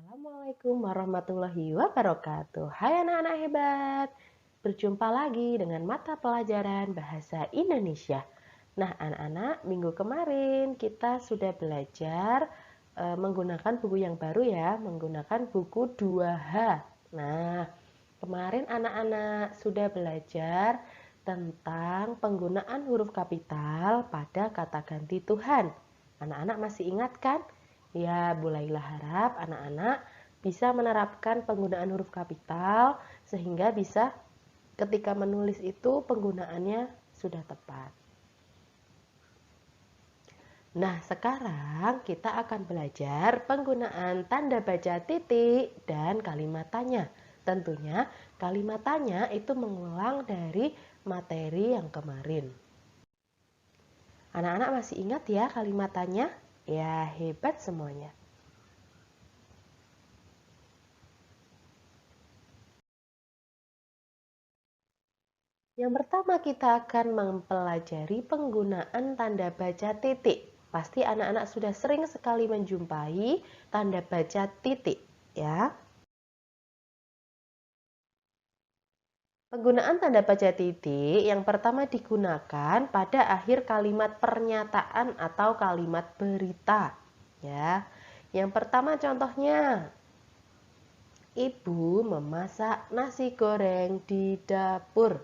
Assalamualaikum warahmatullahi wabarakatuh. Hai anak-anak hebat. Berjumpa lagi dengan mata pelajaran Bahasa Indonesia. Nah, anak-anak, minggu kemarin kita sudah belajar menggunakan buku yang baru ya, menggunakan buku 2H. Nah, kemarin anak-anak sudah belajar tentang penggunaan huruf kapital pada kata ganti Tuhan. Anak-anak masih ingat kan? Ya, mulailah harap anak-anak bisa menerapkan penggunaan huruf kapital sehingga bisa ketika menulis itu penggunaannya sudah tepat. Nah, sekarang kita akan belajar penggunaan tanda baca titik dan kalimat tanya. Tentunya kalimat tanya itu mengulang dari materi yang kemarin. Anak-anak masih ingat ya kalimat tanya? Ya, hebat semuanya. Yang pertama kita akan mempelajari penggunaan tanda baca titik. Pasti anak-anak sudah sering sekali menjumpai tanda baca titik, ya. Penggunaan tanda baca titik yang pertama digunakan pada akhir kalimat pernyataan atau kalimat berita, ya. Yang pertama contohnya, Ibu memasak nasi goreng di dapur.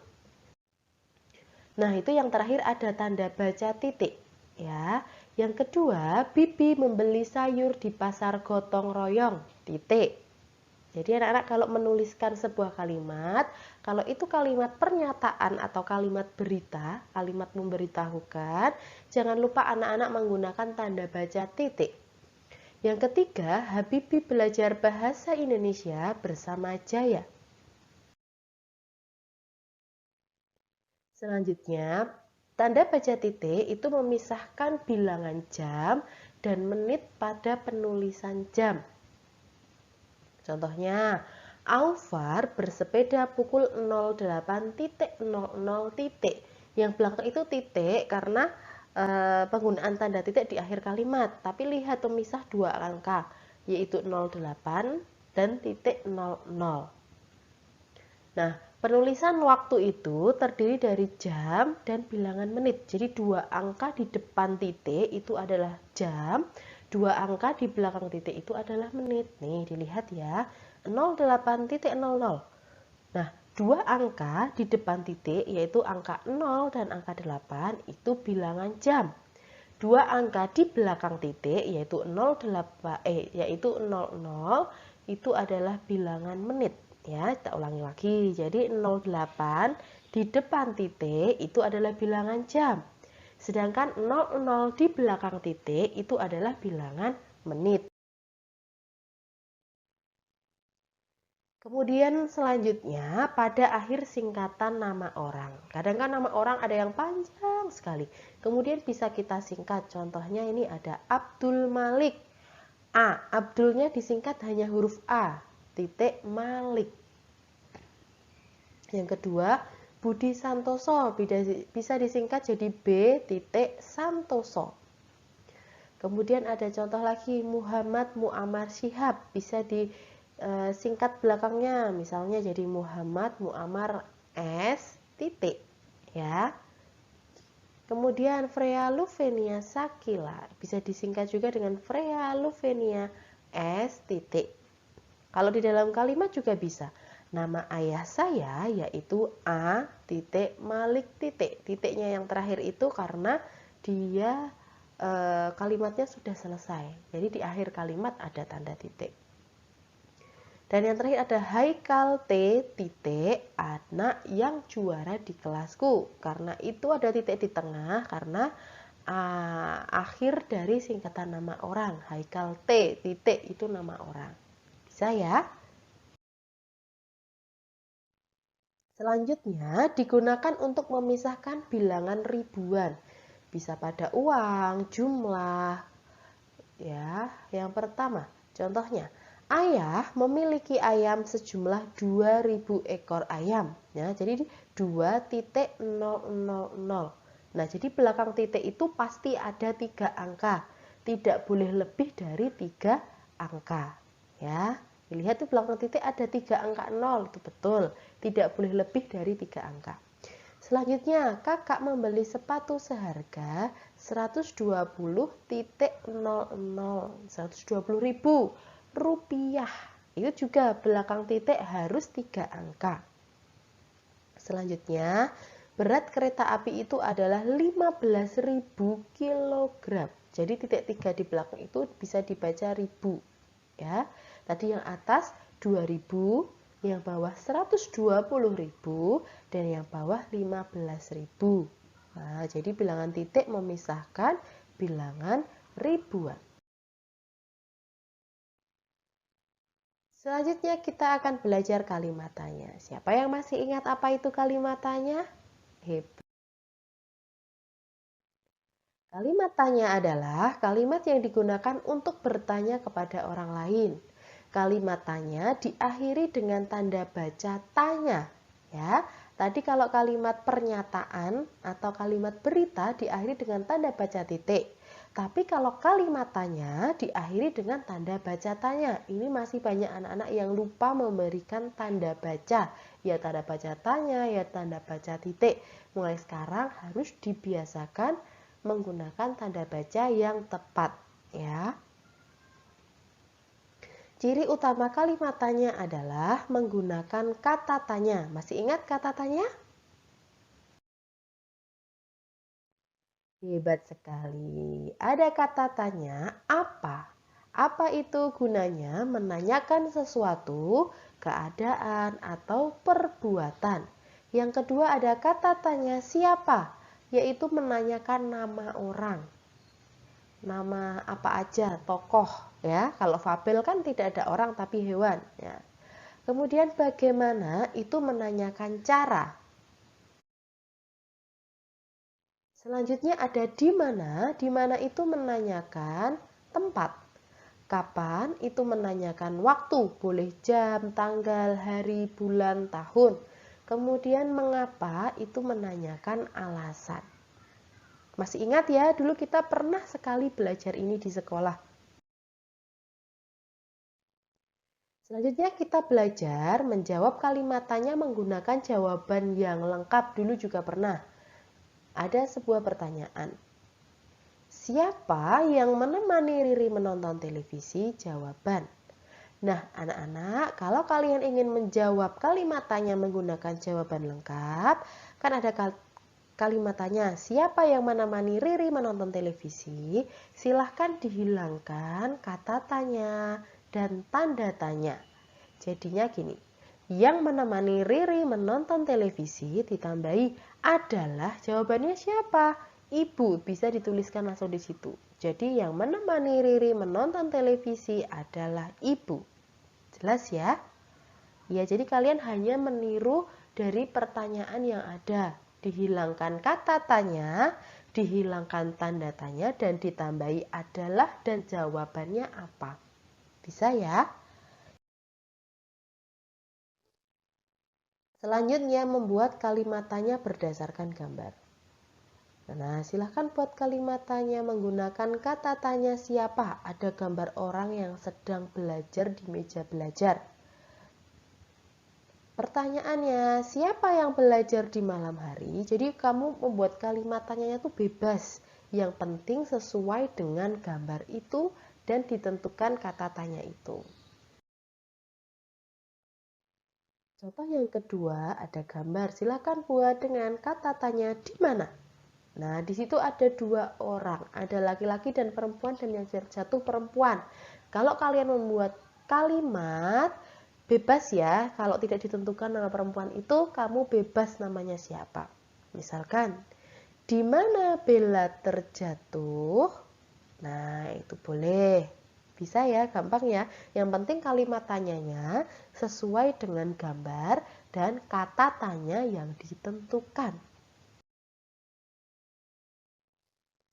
Nah, itu yang terakhir ada tanda baca titik, ya. Yang kedua, Bibi membeli sayur di pasar gotong royong, titik. Jadi anak-anak kalau menuliskan sebuah kalimat, kalau itu kalimat pernyataan atau kalimat berita, kalimat memberitahukan, jangan lupa anak-anak menggunakan tanda baca titik. Yang ketiga, Habibie belajar bahasa Indonesia bersama Jaya. Selanjutnya, tanda baca titik itu memisahkan bilangan jam dan menit pada penulisan jam. Contohnya, Alvar bersepeda pukul 08.00. Yang belakang itu titik karena penggunaan tanda titik di akhir kalimat. Tapi lihat pemisah dua angka, yaitu 08 dan titik 00. Nah, penulisan waktu itu terdiri dari jam dan bilangan menit. Jadi dua angka di depan titik itu adalah jam, dua angka di belakang titik itu adalah menit. Nih, dilihat ya. 08.00. Nah, dua angka di depan titik yaitu angka 0 dan angka 8 itu bilangan jam. Dua angka di belakang titik yaitu 00 itu adalah bilangan menit. Ya, kita ulangi lagi. Jadi 08 di depan titik itu adalah bilangan jam. Sedangkan 00 di belakang titik itu adalah bilangan menit. Kemudian selanjutnya pada akhir singkatan nama orang. Kadang kan nama orang ada yang panjang sekali. Kemudian bisa kita singkat. Contohnya ini ada Abdul Malik. Abdulnya disingkat hanya huruf A, titik Malik. Yang kedua, Budi Santoso bisa disingkat jadi B, titik Santoso. Kemudian ada contoh lagi Muhammad Muammar Syihab, bisa disingkat belakangnya, misalnya jadi Muhammad Muammar S, titik, ya. Kemudian Freya Luvenia Sakila bisa disingkat juga dengan Freya Luvenia S, titik. Kalau di dalam kalimat juga bisa. Nama ayah saya yaitu A titik Malik titik. Titiknya yang terakhir itu karena dia kalimatnya sudah selesai. Jadi di akhir kalimat ada tanda titik. Dan yang terakhir ada Haikal T titik anak yang juara di kelasku. Karena itu ada titik di tengah karena akhir dari singkatan nama orang. Haikal T titik itu nama orang. Bisa ya? Selanjutnya digunakan untuk memisahkan bilangan ribuan. Bisa pada uang, jumlah. Ya, yang pertama, contohnya, ayah memiliki ayam sejumlah 2000 ekor ayam. Ya, jadi 2.000. Nah, jadi belakang titik itu pasti ada 3 angka. Tidak boleh lebih dari 3 angka. Ya, dilihat di belakang titik ada 3 angka 0, itu betul. Tidak boleh lebih dari 3 angka. Selanjutnya, kakak membeli sepatu seharga 120.00 rupiah. Itu juga belakang titik harus 3 angka. Selanjutnya, berat kereta api itu adalah 15.000 kg. Jadi titik 3 di belakang itu bisa dibaca ribu. Ya, tadi yang atas 2000, yang bawah 120.000, dan yang bawah 15.000. Nah, jadi bilangan titik memisahkan bilangan ribuan. Selanjutnya kita akan belajar kalimat tanya. Siapa yang masih ingat apa itu kalimat tanya? Hebat. Kalimat tanya adalah kalimat yang digunakan untuk bertanya kepada orang lain. Kalimat tanya diakhiri dengan tanda baca tanya. Ya, tadi kalau kalimat pernyataan atau kalimat berita diakhiri dengan tanda baca titik. Tapi kalau kalimat tanya diakhiri dengan tanda baca tanya. Ini masih banyak anak-anak yang lupa memberikan tanda baca. Ya tanda baca tanya, ya tanda baca titik. Mulai sekarang harus dibiasakan menggunakan tanda baca yang tepat, ya. Ciri utama kalimat tanya adalah menggunakan kata tanya. Masih ingat kata tanya? Hebat sekali. Ada kata tanya apa? Apa itu gunanya? Menanyakan sesuatu, keadaan, atau perbuatan. Yang kedua ada kata tanya siapa? Yaitu menanyakan nama orang. Nama apa aja, tokoh ya. Kalau fabel kan tidak ada orang tapi hewan ya. Kemudian bagaimana itu menanyakan cara. Selanjutnya ada di mana. Di mana itu menanyakan tempat. Kapan itu menanyakan waktu, boleh jam, tanggal, hari, bulan, tahun. Kemudian mengapa itu menanyakan alasan. Masih ingat ya, dulu kita pernah sekali belajar ini di sekolah. Selanjutnya kita belajar menjawab kalimat tanya menggunakan jawaban yang lengkap. Dulu juga pernah. Ada sebuah pertanyaan. Siapa yang menemani Riri menonton televisi? Jawaban. Nah, anak-anak, kalau kalian ingin menjawab kalimat tanya menggunakan jawaban lengkap, kan ada kalimat tanya, siapa yang menemani Riri menonton televisi? Silahkan dihilangkan kata tanya dan tanda tanya. Jadinya gini, yang menemani Riri menonton televisi ditambahi adalah jawabannya siapa? Ibu, bisa dituliskan langsung di situ. Jadi yang menemani Riri menonton televisi adalah ibu. Jelas ya? Ya, jadi kalian hanya meniru dari pertanyaan yang ada. Dihilangkan kata tanya, dihilangkan tanda tanya, dan ditambahi adalah dan jawabannya apa. Bisa ya? Selanjutnya membuat kalimat tanya berdasarkan gambar. Nah, silahkan buat kalimat tanya menggunakan kata tanya siapa. Ada gambar orang yang sedang belajar di meja belajar. Pertanyaannya, siapa yang belajar di malam hari? Jadi kamu membuat kalimat tanyanya itu bebas. Yang penting sesuai dengan gambar itu dan ditentukan kata tanya itu. Contoh yang kedua, ada gambar. Silakan buat dengan kata tanya di mana. Nah, di situ ada 2 orang, ada laki-laki dan perempuan dan yang jatuh perempuan. Kalau kalian membuat kalimat bebas ya, kalau tidak ditentukan nama perempuan itu, kamu bebas namanya siapa. Misalkan, di mana Bella terjatuh? Nah, itu boleh. Bisa ya, gampang ya. Yang penting kalimat tanyanya sesuai dengan gambar dan kata tanya yang ditentukan.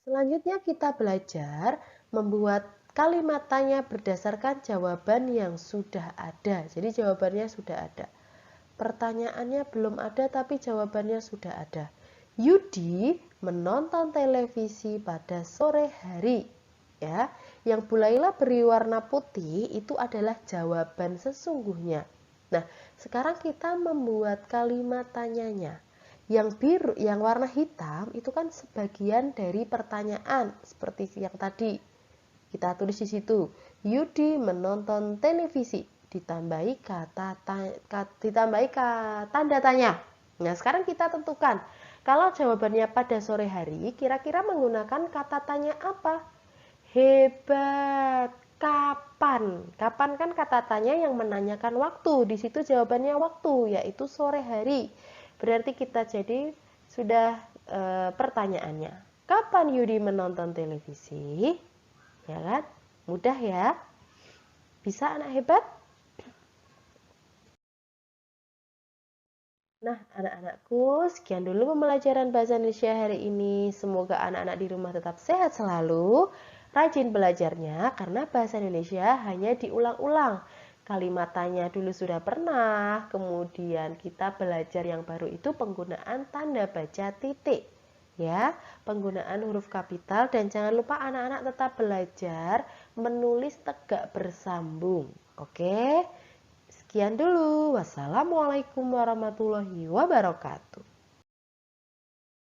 Selanjutnya kita belajar membuat kalimat tanya berdasarkan jawaban yang sudah ada. Jadi jawabannya sudah ada. Pertanyaannya belum ada tapi jawabannya sudah ada. Yudi menonton televisi pada sore hari. Ya, Yang Bu Laila beri warna putih itu adalah jawaban sesungguhnya. Nah, sekarang kita membuat kalimat tanyanya. Yang biru, yang warna hitam itu kan sebagian dari pertanyaan seperti yang tadi. Kita tulis di situ, Yudi menonton televisi, ditambahi tanda tanya. Nah, sekarang kita tentukan, kalau jawabannya pada sore hari, kira-kira menggunakan kata tanya apa? Hebat. Kapan? Kapan kan kata tanya yang menanyakan waktu. Di situ jawabannya waktu, yaitu sore hari. Berarti kita jadi sudah pertanyaannya. Kapan Yudi menonton televisi? Ya kan? Mudah ya? Bisa anak hebat? Nah, anak-anakku, sekian dulu pembelajaran bahasa Indonesia hari ini. Semoga anak-anak di rumah tetap sehat selalu, rajin belajarnya, karena bahasa Indonesia hanya diulang-ulang. Kalimat tanya dulu sudah pernah, kemudian kita belajar yang baru itu penggunaan tanda baca titik. Ya, penggunaan huruf kapital, dan jangan lupa anak-anak tetap belajar menulis tegak bersambung. Oke? Sekian dulu. Wassalamualaikum warahmatullahi wabarakatuh.